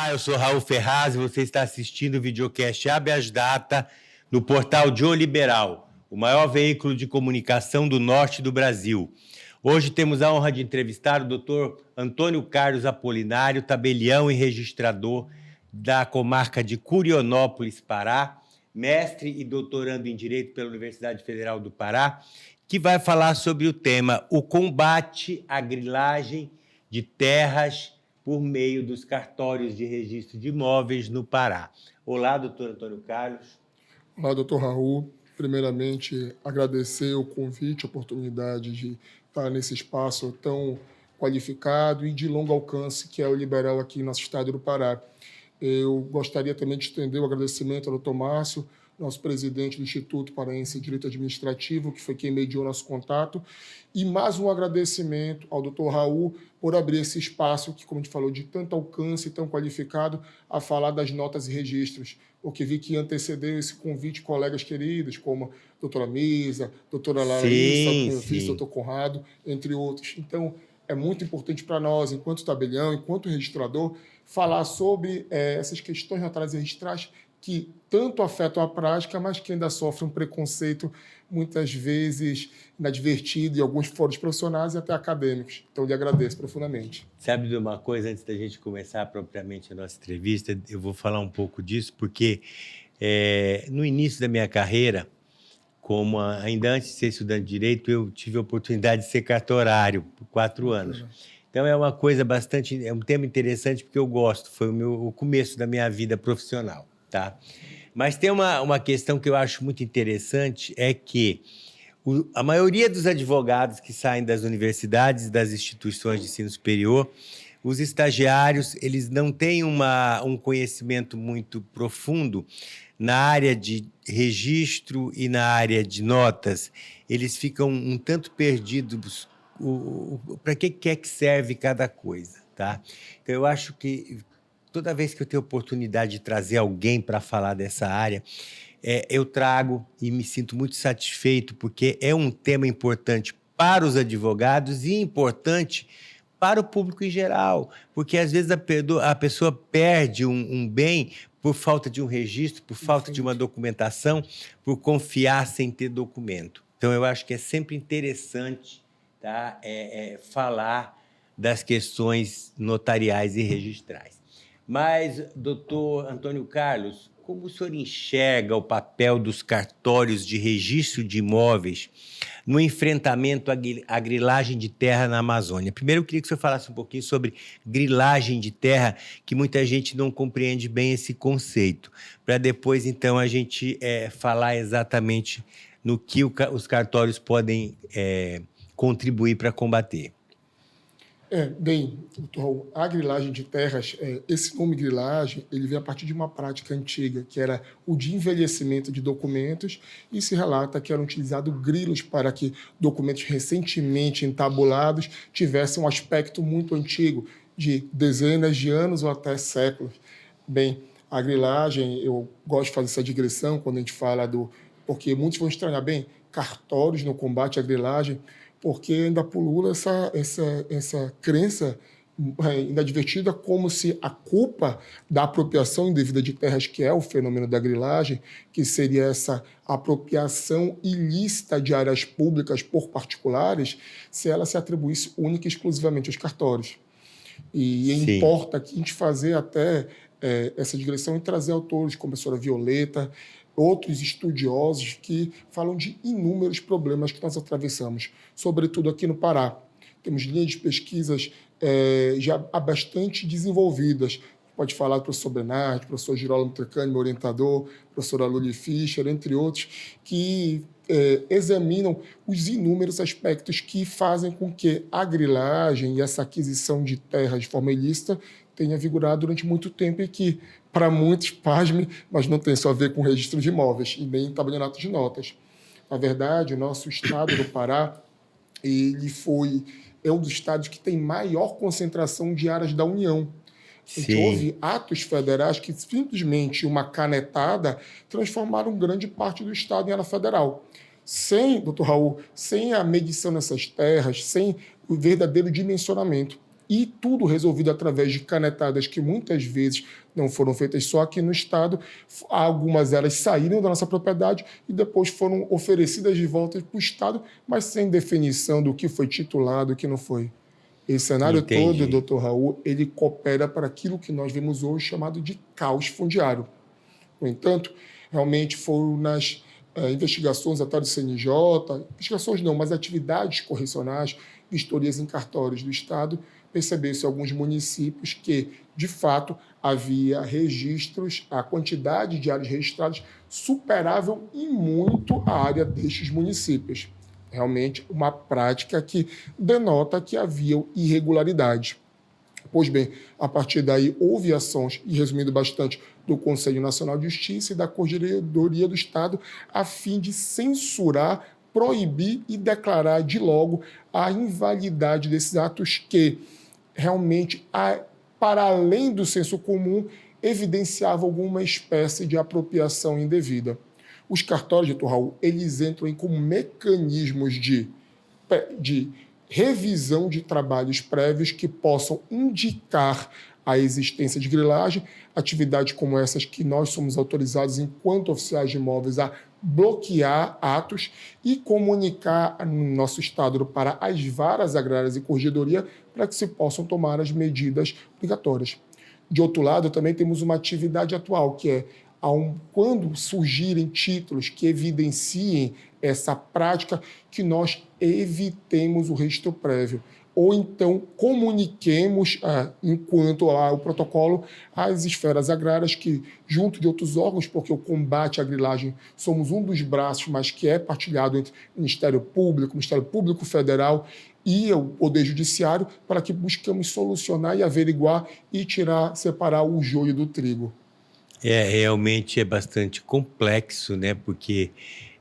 Olá, eu sou Raul Ferraz e você está assistindo o videocast Habeas Data no portal Joe Liberal, o maior veículo de comunicação do norte do Brasil. Hoje temos a honra de entrevistar o Dr. Antônio Carlos Apolinário, tabelião e registrador da comarca de Curionópolis, Pará, mestre e doutorando em Direito pela Universidade Federal do Pará, que vai falar sobre o tema o combate à grilagem de terras por meio dos cartórios de registro de imóveis no Pará. Olá, doutor Antônio Carlos. Olá, doutor Raul. Primeiramente, agradecer o convite, a oportunidade de estar nesse espaço tão qualificado e de longo alcance que é o Liberal aqui no nosso estado do Pará. Eu gostaria também de estender o agradecimento ao doutor Márcio, nosso presidente do Instituto Paraense de Direito Administrativo, que foi quem mediou nosso contato, e mais um agradecimento ao doutor Raul por abrir esse espaço que, como a gente falou, de tanto alcance e tão qualificado a falar das notas e registros, porque vi que antecedeu esse convite colegas queridos, como a doutora Misa, doutora Larissa, doutor Conrado, entre outros. Então, é muito importante para nós, enquanto tabelião, enquanto registrador, falar sobre essas questões notárias e registrais que tanto afetam a prática, mas que ainda sofrem um preconceito, muitas vezes inadvertido em alguns fóruns profissionais e até acadêmicos. Então, lhe agradeço profundamente. Sabe de uma coisa, antes da gente começar propriamente a nossa entrevista, eu vou falar um pouco disso, porque no início da minha carreira, ainda antes de ser estudante de Direito, eu tive a oportunidade de ser cartorário por 4 anos. Então, é uma coisa é um tema interessante porque eu gosto, foi o começo da minha vida profissional. Tá? Mas tem uma questão que eu acho muito interessante, é que a maioria dos advogados que saem das universidades e das instituições de ensino superior, os estagiários, eles não têm um conhecimento muito profundo na área de registro e na área de notas. Eles ficam um tanto perdidos para que quer que serve cada coisa. Tá? Então, eu acho que toda vez que eu tenho oportunidade de trazer alguém para falar dessa área, eu trago e me sinto muito satisfeito, porque é um tema importante para os advogados e importante para o público em geral, porque às vezes a pessoa perde um bem por falta de um registro, por falta de uma documentação, por confiar sem ter documento. Então, eu acho que é sempre interessante, tá, falar das questões notariais e registrais. Mas, doutor Antônio Carlos, como o senhor enxerga o papel dos cartórios de registro de imóveis no enfrentamento à grilagem de terra na Amazônia? Primeiro, eu queria que o senhor falasse um pouquinho sobre grilagem de terra, que muita gente não compreende bem esse conceito, para depois, então, a gente falar exatamente no que os cartórios podem contribuir para combater. Bem, doutor, a grilagem de terras, esse nome grilagem, ele vem a partir de uma prática antiga, que era o de envelhecimento de documentos, e se relata que eram utilizados grilos para que documentos recentemente entabulados tivessem um aspecto muito antigo, de dezenas de anos ou até séculos. Bem, a grilagem, eu gosto de fazer essa digressão quando a gente fala porque muitos vão estranhar, bem, cartórios no combate à grilagem, porque ainda pulula essa crença inadvertida como se a culpa da apropriação indevida de terras, que é o fenômeno da grilagem, que seria essa apropriação ilícita de áreas públicas por particulares, se ela se atribuísse única e exclusivamente aos cartórios. E importa que a gente fazer até essa digressão e trazer autores como a professora Violeta, outros estudiosos que falam de inúmeros problemas que nós atravessamos, sobretudo aqui no Pará. Temos linhas de pesquisas já bastante desenvolvidas. Pode falar do professor Bernardo, professor Girolamo Trecani, meu orientador, professora Luli Fischer, entre outros, que examinam os inúmeros aspectos que fazem com que a grilagem e essa aquisição de terras de forma ilícita tenha vigorado durante muito tempo e que, para muitos, pasme, mas não tem só a ver com registro de imóveis e nem tabelionato de notas. Na verdade, o nosso estado do Pará é um dos estados que tem maior concentração de áreas da União. Houve atos federais que simplesmente uma canetada transformaram grande parte do estado em área federal. Doutor Raul, sem a medição dessas terras, sem o verdadeiro dimensionamento. e tudo resolvido através de canetadas que muitas vezes não foram feitas só aqui no Estado. Algumas elas saíram da nossa propriedade e depois foram oferecidas de volta para o Estado, mas sem definição do que foi titulado e o que não foi. Esse cenário todo, doutor Raul, ele coopera para aquilo que nós vemos hoje chamado de caos fundiário. No entanto, realmente foram nas investigações até do CNJ, investigações não, mas atividades correcionais, vistorias em cartórios do Estado, percebeu-se alguns municípios que, de fato, havia registros, a quantidade de áreas registradas superava em muito a área destes municípios. Realmente uma prática que denota que havia irregularidades. Pois bem, a partir daí houve ações, e resumindo bastante, do Conselho Nacional de Justiça e da Corregedoria do Estado, a fim de censurar, proibir e declarar de logo a invalidade desses atos que realmente, para além do senso comum, evidenciavam alguma espécie de apropriação indevida. Os cartórios, doutor Raul, eles entram como mecanismos de revisão de trabalhos prévios que possam indicar a existência de grilagem, atividades como essas que nós somos autorizados, enquanto oficiais de imóveis, a bloquear atos e comunicar no nosso Estado para as varas agrárias e corregedoria para que se possam tomar as medidas obrigatórias. De outro lado, também temos uma atividade atual, que é quando surgirem títulos que evidenciem essa prática, que nós evitemos o registro prévio. Ou então comuniquemos, enquanto há o protocolo, às esferas agrárias que, junto de outros órgãos, porque o combate à grilagem somos um dos braços, mas que é partilhado entre o Ministério Público Federal e o Poder Judiciário, para que busquemos solucionar e averiguar e separar o joio do trigo. Realmente é bastante complexo, né? Porque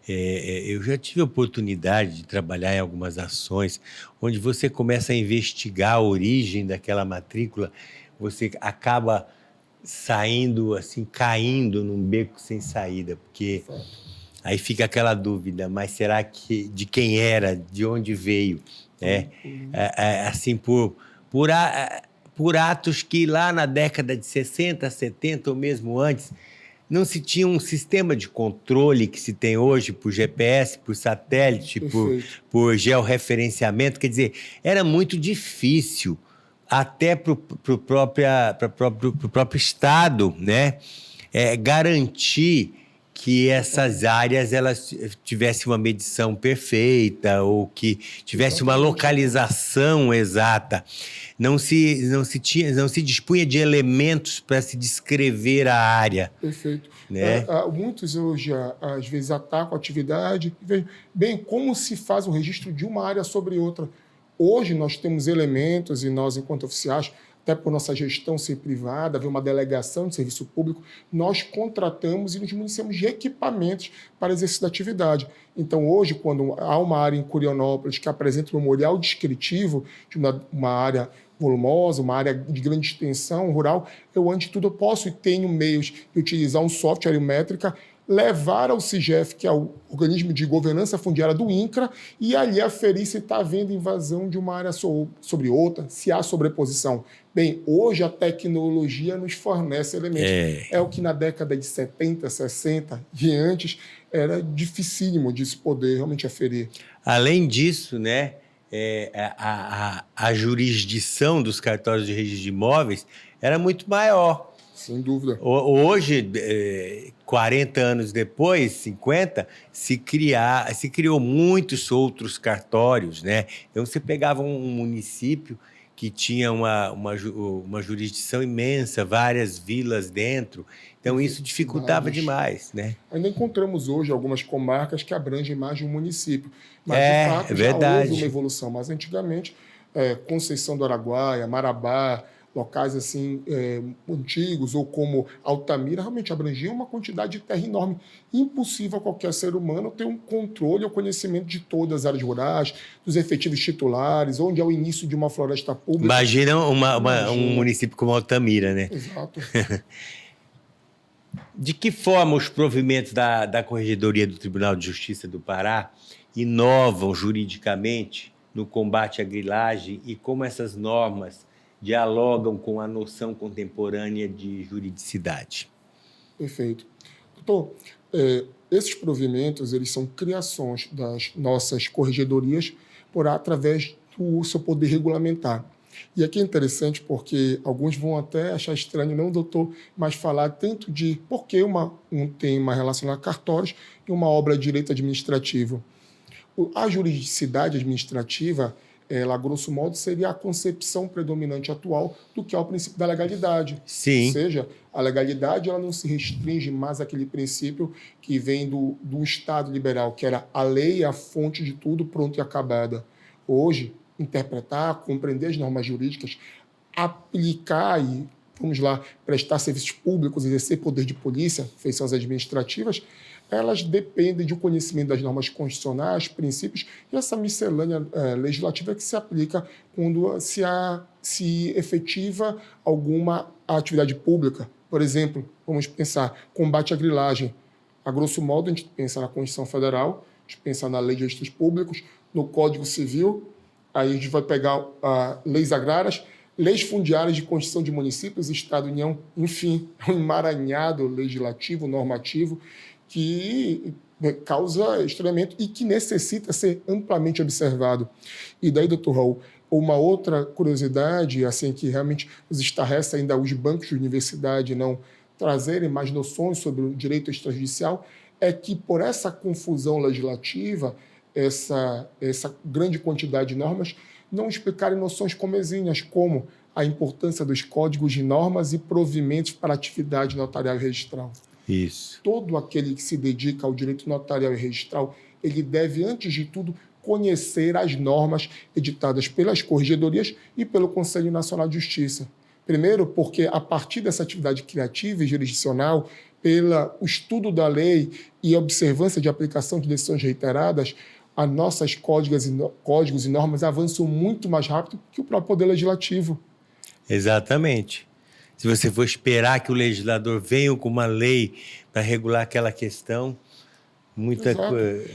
eu já tive a oportunidade de trabalhar em algumas ações onde você começa a investigar a origem daquela matrícula, você acaba saindo, assim, caindo num beco sem saída, porque aí fica aquela dúvida, mas será que de quem era, de onde veio, né? Assim, por atos que lá na década de 60, 70 ou mesmo antes, não se tinha um sistema de controle que se tem hoje por GPS, por satélite, por georreferenciamento. Quer dizer, era muito difícil até para o próprio Estado, né, garantir que essas áreas elas tivessem uma medição perfeita ou que tivesse uma localização exata. Não se dispunha de elementos para se descrever a área. Perfeito. Né? Muitos hoje, às vezes, atacam a atividade. Bem, como se faz o registro de uma área sobre outra? Hoje nós temos elementos, e nós, enquanto oficiais, até por nossa gestão ser privada, haver uma delegação de serviço público, nós contratamos e nos municiamos de equipamentos para exercício da atividade. Então, hoje, quando há uma área em Curionópolis que apresenta um memorial descritivo de uma área volumosa, uma área de grande extensão rural, eu, antes de tudo, eu posso e tenho meios de utilizar um software aerométrica, levar ao CIGEF, que é o organismo de governança fundiária do INCRA, e ali aferir se está havendo invasão de uma área sobre outra, se há sobreposição. Bem, hoje a tecnologia nos fornece elementos. É o que na década de 70, 60 e antes era dificílimo de se poder realmente aferir. Além disso, né, a jurisdição dos cartórios de registro de imóveis era muito maior. Sem dúvida. Hoje, 40 anos depois, 50, se criou muitos outros cartórios, né? Então, você pegava um município que tinha uma jurisdição imensa, várias vilas dentro. Então, isso dificultava demais, né? Ainda encontramos hoje algumas comarcas que abrangem mais de um município. Mas, de fato, já houve uma evolução. Mas, antigamente, Conceição do Araguaia, Marabá, locais assim antigos, ou como Altamira, realmente abrangiam uma quantidade de terra enorme. Impossível a qualquer ser humano ter um controle ou conhecimento de todas as áreas rurais, dos efetivos titulares, onde é o início de uma floresta pública. Imagina um município como Altamira, né? Exato. De que forma os provimentos da Corregedoria do Tribunal de Justiça do Pará inovam juridicamente no combate à grilagem e como essas normas dialogam com a noção contemporânea de juridicidade? Perfeito. Doutor, esses provimentos, eles são criações das nossas corregedorias através do seu poder regulamentar. E aqui é interessante porque alguns vão até achar estranho, não, doutor, mas falar tanto de por que um tema relacionado a cartórios e uma obra de direito administrativo. A juridicidade administrativa, ela, grosso modo, seria a concepção predominante atual do que é o princípio da legalidade. Sim. Ou seja, a legalidade ela não se restringe mais àquele princípio que vem do Estado liberal, que era a lei, a fonte de tudo, pronta e acabada. Hoje, interpretar, compreender as normas jurídicas, aplicar e, vamos lá, prestar serviços públicos, exercer poder de polícia, feições administrativas, elas dependem de um conhecimento das normas constitucionais, princípios e essa miscelânea legislativa que se aplica quando se efetiva alguma atividade pública. Por exemplo, vamos pensar combate à grilagem. A grosso modo, a gente pensa na Constituição Federal, a gente pensa na Lei de Registros Públicos, no Código Civil, aí a gente vai pegar leis agrárias, leis fundiárias de Constituição de municípios, Estado, União, enfim, é um emaranhado legislativo, normativo, que causa estranhamento e que necessita ser amplamente observado. E daí, doutor Raul, uma outra curiosidade, assim, que realmente nos estarrece ainda os bancos de universidade não trazerem mais noções sobre o direito extrajudicial, é que por essa confusão legislativa, essa grande quantidade de normas, não explicarem noções comezinhas, como a importância dos códigos de normas e provimentos para atividade notarial e registral. Isso. Todo aquele que se dedica ao direito notarial e registral, ele deve, antes de tudo, conhecer as normas editadas pelas corregedorias e pelo Conselho Nacional de Justiça. Primeiro, porque a partir dessa atividade criativa e jurisdicional, pelo estudo da lei e a observância de aplicação de decisões reiteradas, as nossas códigos e normas avançam muito mais rápido que o próprio Poder Legislativo. Exatamente. Se você for esperar que o legislador venha com uma lei para regular aquela questão, muita coisa...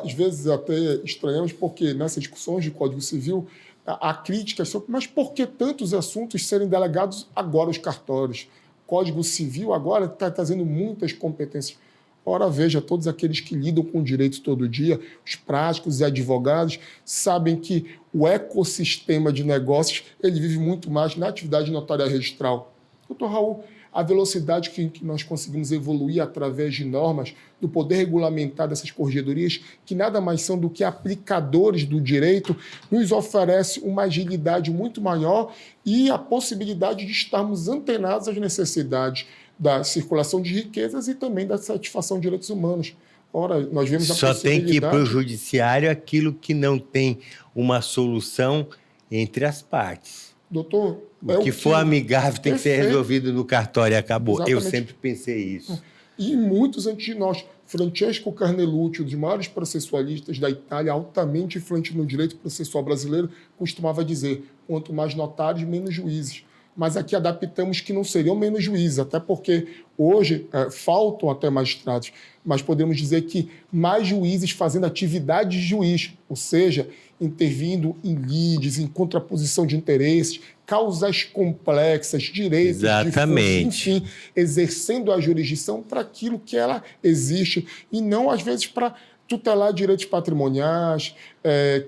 Às vezes até estranhamos porque nessas discussões de Código Civil há críticas sobre mas por que tantos assuntos serem delegados agora aos cartórios? Código Civil agora está trazendo muitas competências. Ora, veja, todos aqueles que lidam com o direito todo dia, os práticos e advogados, sabem que o ecossistema de negócios ele vive muito mais na atividade notarial registral. Doutor Raul, a velocidade que nós conseguimos evoluir através de normas, do poder regulamentar dessas corregedorias, que nada mais são do que aplicadores do direito, nos oferece uma agilidade muito maior e a possibilidade de estarmos antenados às necessidades da circulação de riquezas e também da satisfação de direitos humanos. Ora, nós vemos a Só tem que ir para o judiciário aquilo que não tem uma solução entre as partes. Doutor, o que for amigável tem que ser resolvido no cartório e acabou. Exatamente. Eu sempre pensei isso. E muitos antes de nós. Francesco Carnelucci, um dos maiores processualistas da Itália, altamente influente no direito processual brasileiro, costumava dizer, quanto mais notários, menos juízes. Mas aqui adaptamos que não seriam menos juízes, até porque hoje faltam até magistrados, mas podemos dizer que mais juízes fazendo atividade de juiz, ou seja, intervindo em lides, em contraposição de interesses, causas complexas, direitos Exatamente. Difusos, enfim, exercendo a jurisdição para aquilo que ela existe e não, às vezes, para tutelar direitos patrimoniais,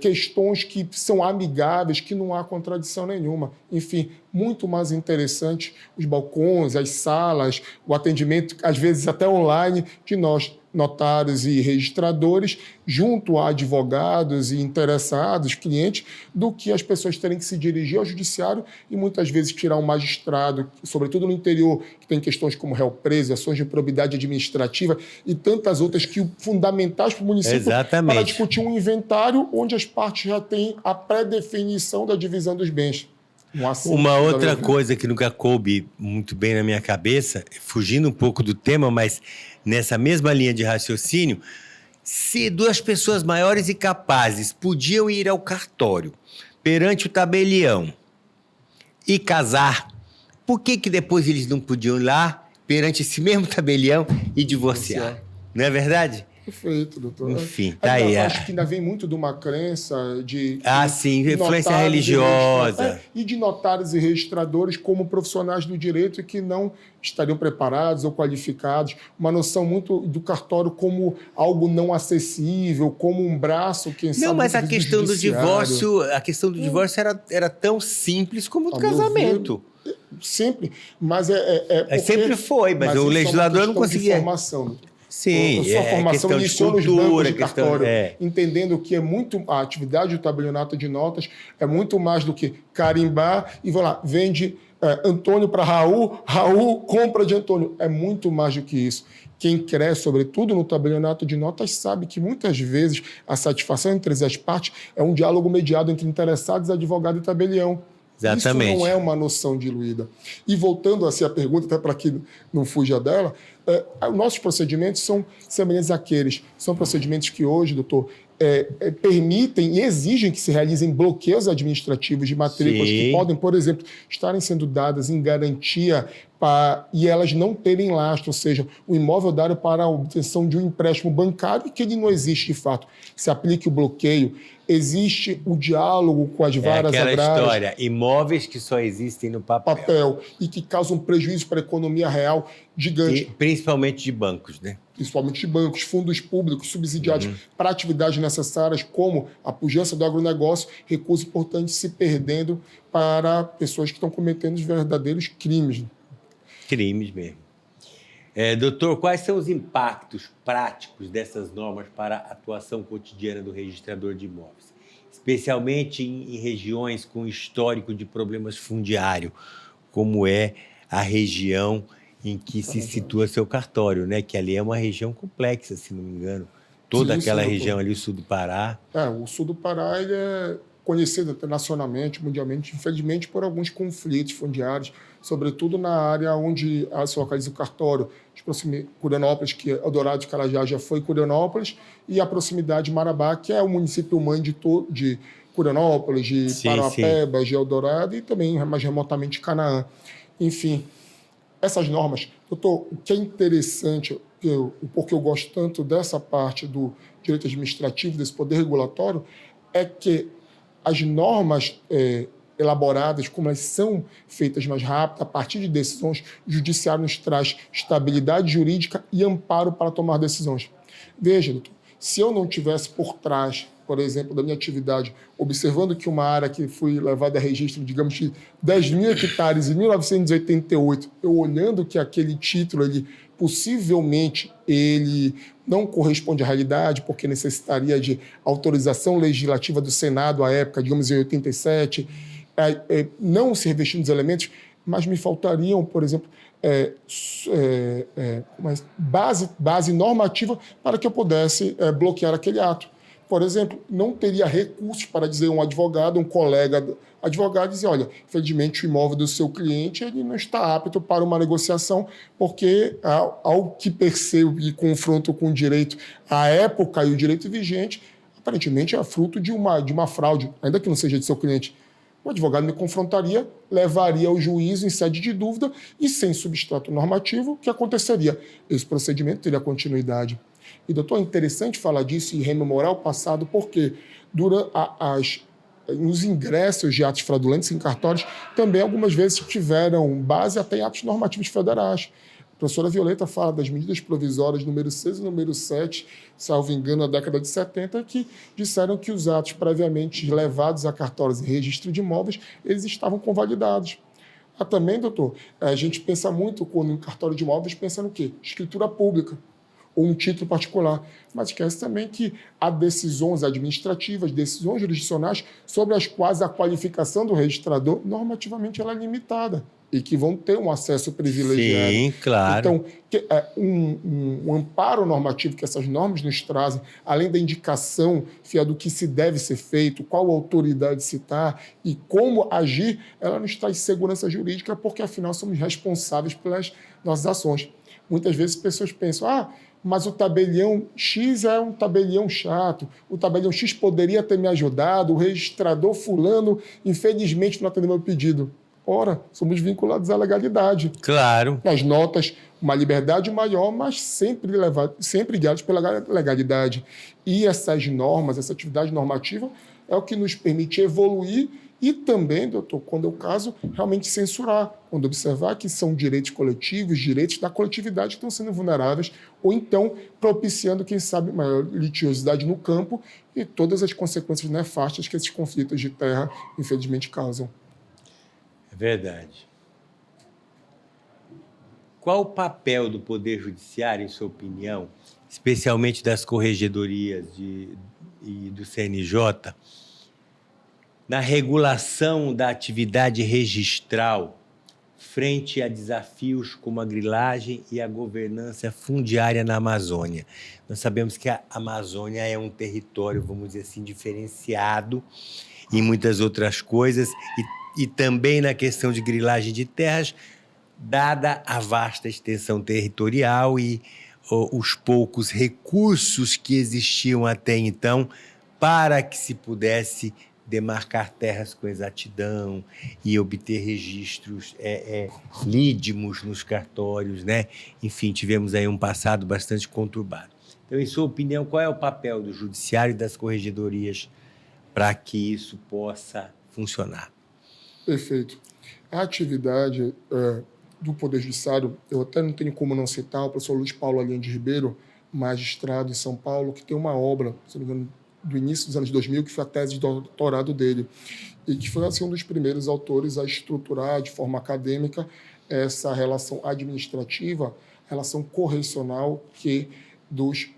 questões que são amigáveis, que não há contradição nenhuma. Enfim, muito mais interessante os balcões, as salas, o atendimento, às vezes até online, de nós, notários e registradores, junto a advogados e interessados, clientes, do que as pessoas terem que se dirigir ao judiciário e muitas vezes tirar um magistrado, sobretudo no interior, que tem questões como réu preso, ações de improbidade administrativa e tantas outras que fundamentais para o município Exatamente. Para discutir um inventário onde as partes já têm a pré-definição da divisão dos bens. Uma outra coisa que nunca coube muito bem na minha cabeça, fugindo um pouco do tema, mas nessa mesma linha de raciocínio, se duas pessoas maiores e capazes podiam ir ao cartório perante o tabelião e casar, por que depois eles não podiam ir lá perante esse mesmo tabelião e divorciar? Não é verdade? Perfeito, doutor. Enfim, tá aí. Acho que ainda vem muito de uma crença de... sim, influência religiosa. E de notários e registradores como profissionais do direito que não estariam preparados ou qualificados. Uma noção muito do cartório como algo não acessível, como um braço, quem sabe... Não, mas a questão do divórcio, era tão simples como o do casamento. Sempre, mas sempre foi, mas o legislador não conseguia... Informação, doutor. Sim, a sua formação iniciou nos bancos de cartório, é. entendendo que a atividade do tabelionato de notas é muito mais do que carimbar e vende Antônio para Raul, Raul compra de Antônio. É muito mais do que isso. Quem cresce, sobretudo no tabelionato de notas, sabe que muitas vezes a satisfação entre as partes é um diálogo mediado entre interessados, advogado e tabelião. Exatamente. Isso não é uma noção diluída. E voltando a pergunta, até para que não fuja dela, nossos procedimentos são semelhantes àqueles. São procedimentos que hoje, doutor, permitem e exigem que se realizem bloqueios administrativos de matrículas que podem, por exemplo, estarem sendo dadas em garantia e elas não terem lastro, ou seja, o imóvel dado para a obtenção de um empréstimo bancário e que ele não existe de fato. Se aplique o bloqueio, existe o diálogo com as varas agrárias. Aquela história, imóveis que só existem no papel. E que causam prejuízo para a economia real gigante. E principalmente de bancos, né? Principalmente de bancos, fundos públicos subsidiados para atividades necessárias como a pujança do agronegócio, recursos importantes se perdendo para pessoas que estão cometendo os verdadeiros crimes. Crimes mesmo. Doutor, quais são os impactos práticos dessas normas para a atuação cotidiana do registrador de imóveis, especialmente em regiões com histórico de problemas fundiários, como é a região em que se situa seu cartório, né? Que ali é uma região complexa, se não me engano. Toda aquela região ali, o sul do Pará. O sul do Pará ele é conhecido internacionalmente, mundialmente, infelizmente, por alguns conflitos fundiários, sobretudo na área onde se localiza o cartório, de Curionópolis, que é Eldorado de Carajás já foi Curionópolis, e a proximidade de Marabá, que é o município mãe de Curionópolis, de Parauapebas, de Eldorado e também mais remotamente Canaã. Enfim, essas normas, doutor, o que é interessante, porque eu gosto tanto dessa parte do direito administrativo, desse poder regulatório, é que as normas elaboradas, como elas são feitas mais rápido, a partir de decisões, o judiciário nos traz estabilidade jurídica e amparo para tomar decisões. Veja, doutor, se eu não tivesse por trás, por exemplo, da minha atividade, observando que uma área que foi levada a registro, digamos que 10 mil hectares em 1988, eu olhando que aquele título, possivelmente, ele não corresponde à realidade, porque necessitaria de autorização legislativa do Senado à época, digamos em 87, não se revestindo dos elementos, mas me faltariam, por exemplo, base normativa para que eu pudesse bloquear aquele ato. Por exemplo, não teria recursos para dizer um advogado, um colega advogado, dizer, olha, infelizmente o imóvel do seu cliente ele não está apto para uma negociação, porque ao que percebo e confronto com o direito à época e o direito vigente, aparentemente é fruto de uma fraude, ainda que não seja de seu cliente. O advogado me confrontaria, levaria ao juízo em sede de dúvida e, sem substrato normativo, o que aconteceria? Esse procedimento teria continuidade. E, doutor, é interessante falar disso e rememorar o passado, porque nos ingressos de atos fraudulentos em cartórios também algumas vezes tiveram base até em atos normativos federais. A professora Violeta fala das medidas provisórias número 6 e número 7, salvo engano, na década de 70, que disseram que os atos previamente levados a cartórios e registro de imóveis, eles estavam convalidados. Também, doutor, a gente pensa muito, quando em cartório de imóveis, pensa no quê? Escritura pública ou um título particular. Mas esquece também que há decisões administrativas, decisões jurisdicionais, sobre as quais a qualificação do registrador, normativamente, ela é limitada e que vão ter um acesso privilegiado. Sim, claro. Então, um amparo normativo que essas normas nos trazem, além da indicação fiel do que se deve ser feito, qual autoridade citar e como agir, ela nos traz segurança jurídica, porque, afinal, somos responsáveis pelas nossas ações. Muitas vezes, pessoas pensam, mas o tabelião X é um tabelião chato, o tabelião X poderia ter me ajudado, o registrador fulano, infelizmente, não atendeu meu pedido. Ora, somos vinculados à legalidade. Claro. Nas notas, uma liberdade maior, mas sempre guiados pela legalidade. E essas normas, essa atividade normativa é o que nos permite evoluir e também, doutor, quando é o caso, realmente censurar, quando observar que são direitos coletivos, direitos da coletividade que estão sendo vulneráveis, ou então propiciando, quem sabe, maior litigiosidade no campo e todas as consequências nefastas que esses conflitos de terra, infelizmente, causam. É verdade. Qual o papel do Poder Judiciário, em sua opinião, especialmente das corregedorias e do CNJ, na regulação da atividade registral frente a desafios como a grilagem e a governança fundiária na Amazônia? Nós sabemos que a Amazônia é um território, vamos dizer assim, diferenciado em muitas outras coisas e também na questão de grilagem de terras, dada a vasta extensão territorial e os poucos recursos que existiam até então para que se pudesse demarcar terras com exatidão e obter registros lídimos nos cartórios, né? Enfim, tivemos aí um passado bastante conturbado. Então, em sua opinião, qual é o papel do judiciário e das corregedorias para que isso possa funcionar? Perfeito. A atividade do Poder Judiciário, eu até não tenho como não citar o professor Luiz Paulo Allende Ribeiro, magistrado em São Paulo, que tem uma obra, se não me engano, do início dos anos 2000, que foi a tese de doutorado dele, e que foi assim, um dos primeiros autores a estruturar de forma acadêmica essa relação administrativa, relação correcional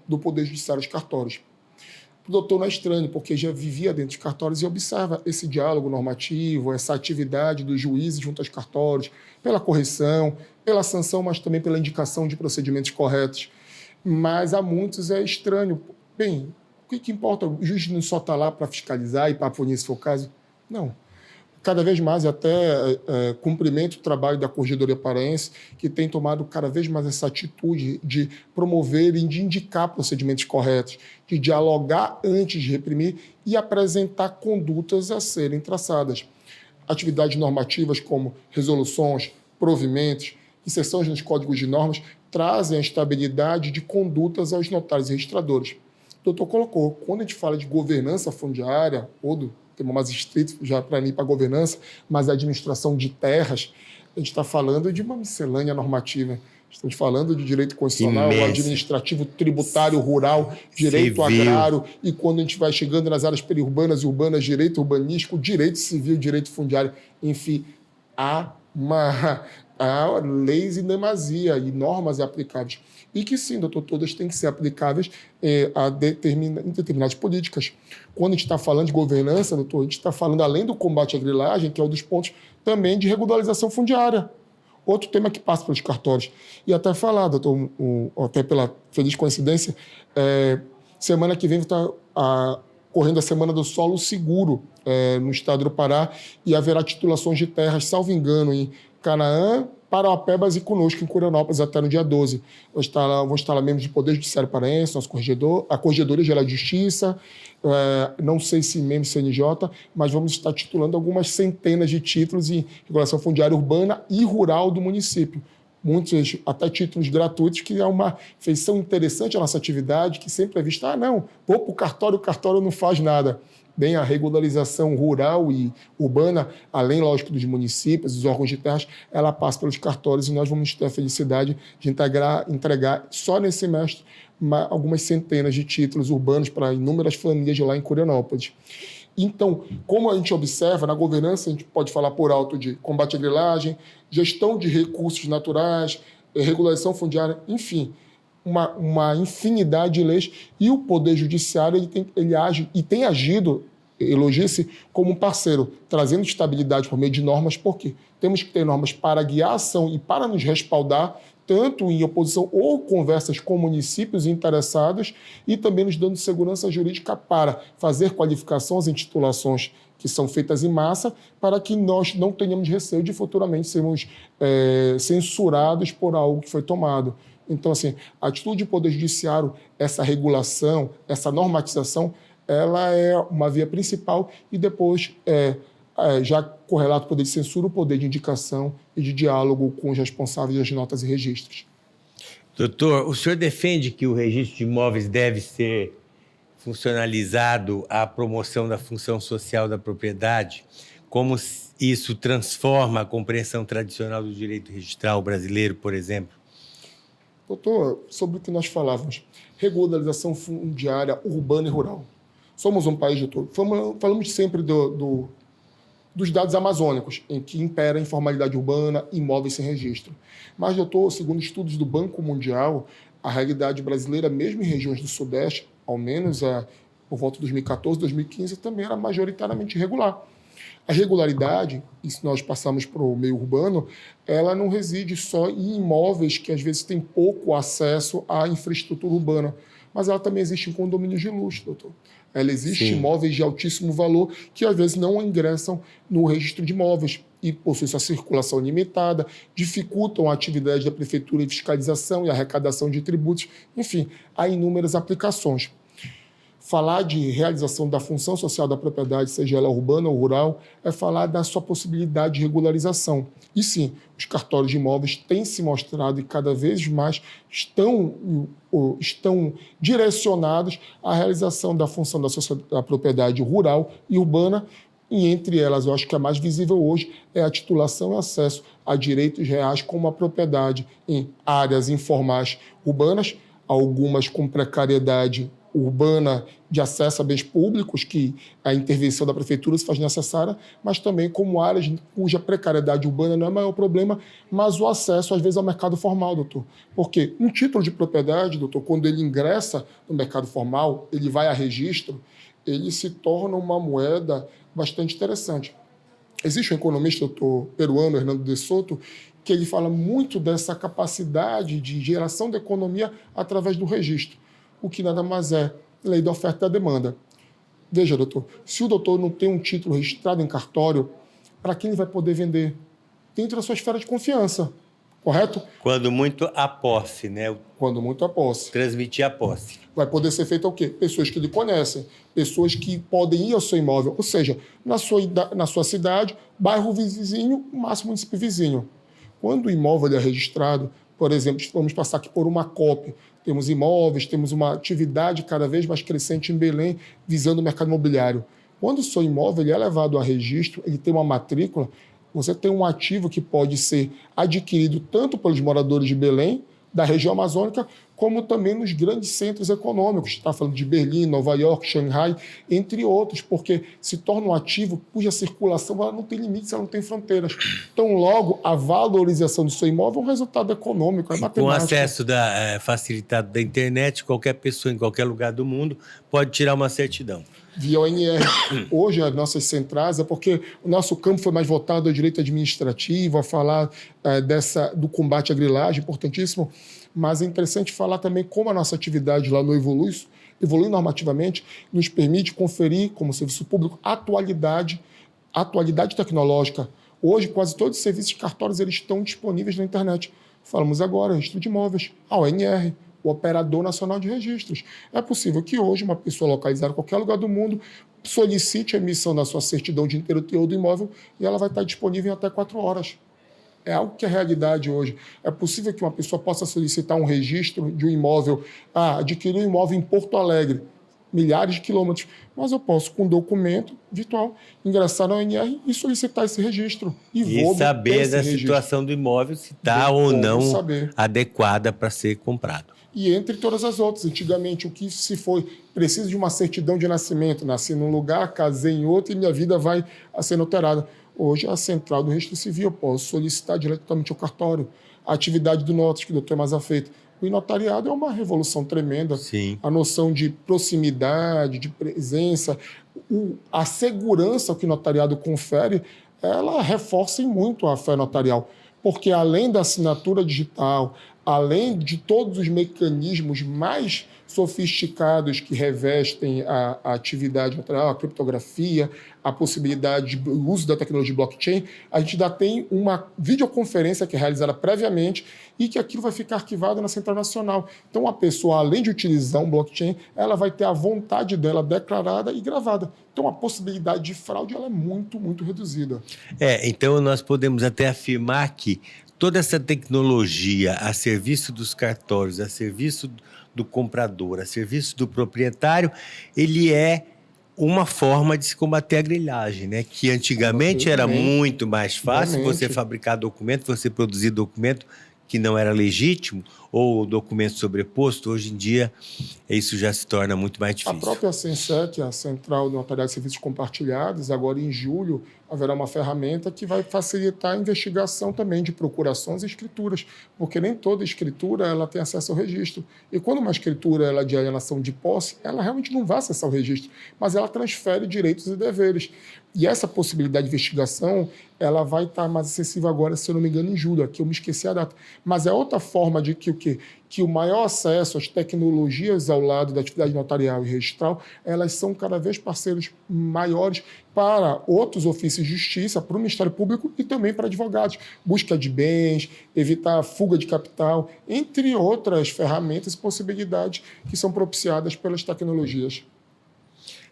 do Poder Judiciário aos cartórios. O doutor não é estranho, porque já vivia dentro de cartórios e observa esse diálogo normativo, essa atividade dos juízes junto aos cartórios, pela correção, pela sanção, mas também pela indicação de procedimentos corretos. Mas a muitos é estranho. Bem, o que importa? O juiz não só está lá para fiscalizar e para punir, se for o caso? Não. Cada vez mais, até cumprimento o trabalho da Corregedoria Paraense, que tem tomado cada vez mais essa atitude de promover e de indicar procedimentos corretos, de dialogar antes de reprimir e apresentar condutas a serem traçadas. Atividades normativas como resoluções, provimentos, inserções nos códigos de normas, trazem a estabilidade de condutas aos notários e registradores. O doutor colocou, quando a gente fala de governança fundiária, ou do tema mais estrito, já para mim, para a governança, mas a administração de terras, a gente está falando de uma miscelânea normativa. Estamos falando de direito constitucional, administrativo, tributário, rural, direito agrário, e quando a gente vai chegando nas áreas periurbanas e urbanas, direito urbanístico, direito civil, direito fundiário, enfim, há leis em demasia e normas aplicáveis. E que sim, doutor, todas têm que ser aplicáveis em determinadas políticas. Quando a gente está falando de governança, doutor, a gente está falando, além do combate à grilagem, que é um dos pontos também de regularização fundiária. Outro tema que passa pelos cartórios. E até falar, doutor, até pela feliz coincidência, semana que vem está correndo a Semana do Solo Seguro no estado do Pará e haverá titulações de terras, salvo engano, em Canaã, Parauapebas e conosco em Curionópolis até no dia 12. Vão estar lá membros do Poder Judiciário Paraense, nosso corregedor, a Corregedoria Geral de Justiça, não sei se membro do CNJ, mas vamos estar titulando algumas centenas de títulos em regulação fundiária urbana e rural do município. Muitos até títulos gratuitos, que é uma feição interessante a nossa atividade, que sempre é vista, não, vou para o cartório não faz nada. Bem, a regularização rural e urbana, além, lógico, dos municípios, dos órgãos de terras, ela passa pelos cartórios e nós vamos ter a felicidade de entregar só nesse semestre algumas centenas de títulos urbanos para inúmeras famílias de lá em Curionópolis. Então, como a gente observa, na governança a gente pode falar por alto de combate à grilagem, gestão de recursos naturais, regulação fundiária, enfim, uma infinidade de leis, e o Poder Judiciário ele age e tem agido, elogia-se, como um parceiro, trazendo estabilidade por meio de normas, porque temos que ter normas para guiar a ação e para nos respaldar, tanto em oposição ou conversas com municípios interessados, e também nos dando segurança jurídica para fazer qualificações em titulações que são feitas em massa, para que nós não tenhamos receio de futuramente sermos censurados por algo que foi tomado. Então, assim, a atitude do Poder Judiciário, essa regulação, essa normatização, ela é uma via principal e depois já correlato o poder de censura, o poder de indicação e de diálogo com os responsáveis das notas e registros. Doutor, o senhor defende que o registro de imóveis deve ser funcionalizado à promoção da função social da propriedade? Como isso transforma a compreensão tradicional do direito registral brasileiro, por exemplo? Doutor, sobre o que nós falávamos, regularização fundiária urbana e rural. Somos um país, doutor, falamos sempre dos dados amazônicos, em que impera a informalidade urbana, imóveis sem registro. Mas, doutor, segundo estudos do Banco Mundial, a realidade brasileira, mesmo em regiões do Sudeste, ao menos por volta de 2014, 2015, também era majoritariamente irregular. A regularidade, e se nós passamos para o meio urbano, ela não reside só em imóveis que às vezes têm pouco acesso à infraestrutura urbana, mas ela também existe em condomínios de luxo, doutor. Ela existe em imóveis de altíssimo valor que às vezes não ingressam no registro de imóveis e possuem sua circulação limitada, dificultam a atividade da prefeitura em fiscalização e arrecadação de tributos. Enfim, há inúmeras aplicações. Falar de realização da função social da propriedade, seja ela urbana ou rural, é falar da sua possibilidade de regularização. E sim, os cartórios de imóveis têm se mostrado e cada vez mais estão direcionados à realização da função da propriedade rural e urbana, e entre elas, eu acho que a mais visível hoje é a titulação e acesso a direitos reais como a propriedade em áreas informais urbanas, algumas com precariedade urbana de acesso a bens públicos, que a intervenção da prefeitura se faz necessária, mas também como áreas cuja precariedade urbana não é o maior problema, mas o acesso, às vezes, ao mercado formal, doutor. Porque um título de propriedade, doutor, quando ele ingressa no mercado formal, ele vai a registro, ele se torna uma moeda bastante interessante. Existe um economista, doutor peruano, Hernando de Soto, que ele fala muito dessa capacidade de geração da economia através do registro, o que nada mais é lei da oferta e da demanda. Veja, doutor, se o doutor não tem um título registrado em cartório, para quem ele vai poder vender? Dentro da sua esfera de confiança, correto? Quando muito a posse, né? Quando muito a posse. Transmitir a posse. Vai poder ser feito o quê? Pessoas que lhe conhecem, pessoas que podem ir ao seu imóvel, ou seja, na sua cidade, bairro vizinho, máximo município vizinho. Quando o imóvel é registrado, por exemplo, vamos passar aqui por uma COP, temos imóveis, temos uma atividade cada vez mais crescente em Belém, visando o mercado imobiliário. Quando o seu imóvel é levado a registro, ele tem uma matrícula, você tem um ativo que pode ser adquirido tanto pelos moradores de Belém, da região amazônica, como também nos grandes centros econômicos. Está falando de Berlim, Nova York, Xangai, entre outros, porque se torna um ativo cuja circulação ela não tem limites, ela não tem fronteiras. Então, logo, a valorização do seu imóvel é um resultado econômico, é matemática. Com acesso facilitado da internet, qualquer pessoa em qualquer lugar do mundo pode tirar uma certidão. Via ONR. Hoje, as nossas centrais, é porque o nosso campo foi mais voltado ao direito administrativo, a falar do combate à grilagem, importantíssimo, mas é interessante falar também como a nossa atividade lá no Evolui normativamente, nos permite conferir, como serviço público, atualidade tecnológica. Hoje, quase todos os serviços de cartórios eles estão disponíveis na internet. Falamos agora, registro de imóveis, a ONR, o Operador Nacional de Registros. É possível que hoje uma pessoa localizada em qualquer lugar do mundo solicite a emissão da sua certidão de interior do imóvel e ela vai estar disponível em até 4 horas. É algo que é realidade hoje. É possível que uma pessoa possa solicitar um registro de um imóvel, adquirir um imóvel em Porto Alegre, milhares de quilômetros, mas eu posso, com documento virtual, ingressar na ONR e solicitar esse registro. E saber da situação do imóvel, se está ou não adequada para ser comprado. E entre todas as outras. Antigamente, o que se foi? Preciso de uma certidão de nascimento. Nasci num lugar, casei em outro e minha vida vai ser alterada. Hoje, a central do registro civil, eu posso solicitar diretamente ao cartório. A atividade do notas, que o doutor é mais afeito. O notariado é uma revolução tremenda. Sim. A noção de proximidade, de presença, a segurança que o notariado confere, ela reforça muito a fé notarial. Porque além da assinatura digital, além de todos os mecanismos mais sofisticados que revestem a atividade notarial, a criptografia, a possibilidade de uso da tecnologia blockchain, a gente ainda tem uma videoconferência que é realizada previamente e que aquilo vai ficar arquivado na Central Nacional. Então, a pessoa, além de utilizar um blockchain, ela vai ter a vontade dela declarada e gravada. Então, a possibilidade de fraude ela é muito, muito reduzida. Então nós podemos até afirmar que toda essa tecnologia a serviço dos cartórios, a serviço do comprador, a serviço do proprietário, ele é uma forma de se combater a grilhagem, né? Que antigamente era muito mais fácil você fabricar documento, você produzir documento que não era legítimo, ou documento sobreposto. Hoje em dia, isso já se torna muito mais difícil. A própria CENSEC, a Central Notarial de Serviços Compartilhados, agora em julho, haverá uma ferramenta que vai facilitar a investigação também de procurações e escrituras, porque nem toda escritura ela tem acesso ao registro. E quando uma escritura ela é de alienação de posse, ela realmente não vai acessar o registro, mas ela transfere direitos e deveres. E essa possibilidade de investigação, ela vai estar mais acessível agora, se eu não me engano, em julho. Aqui eu me esqueci a data. Mas é outra forma de que o maior acesso às tecnologias ao lado da atividade notarial e registral, elas são cada vez parceiros maiores para outros ofícios de justiça, para o Ministério Público e também para advogados. Busca de bens, evitar fuga de capital, entre outras ferramentas e possibilidades que são propiciadas pelas tecnologias.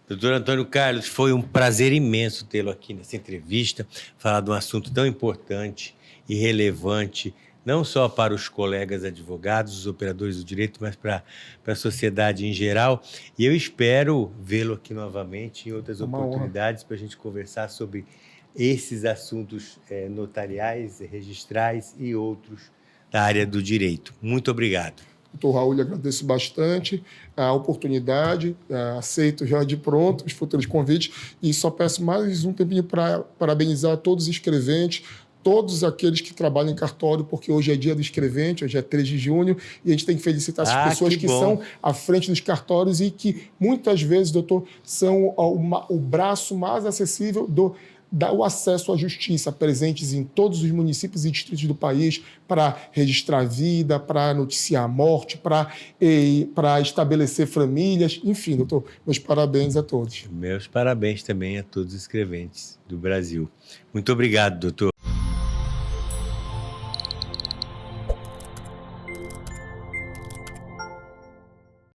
Doutor Antônio Carlos, foi um prazer imenso tê-lo aqui nessa entrevista, falar de um assunto tão importante e relevante, não só para os colegas advogados, os operadores do direito, mas para a sociedade em geral. E eu espero vê-lo aqui novamente em outras oportunidades para a gente conversar sobre esses assuntos notariais, registrais e outros da área do direito. Muito obrigado. Doutor Raul, agradeço bastante a oportunidade, aceito já de pronto os futuros convites e só peço mais um tempinho para parabenizar todos os escreventes, todos aqueles que trabalham em cartório, porque hoje é dia do escrevente, hoje é 3 de junho, e a gente tem que felicitar as pessoas que são à frente dos cartórios e que muitas vezes, doutor, são o braço mais acessível o acesso à justiça, presentes em todos os municípios e distritos do país para registrar vida, para noticiar a morte, para estabelecer famílias. Enfim, doutor, meus parabéns a todos. Meus parabéns também a todos os escreventes do Brasil. Muito obrigado, doutor.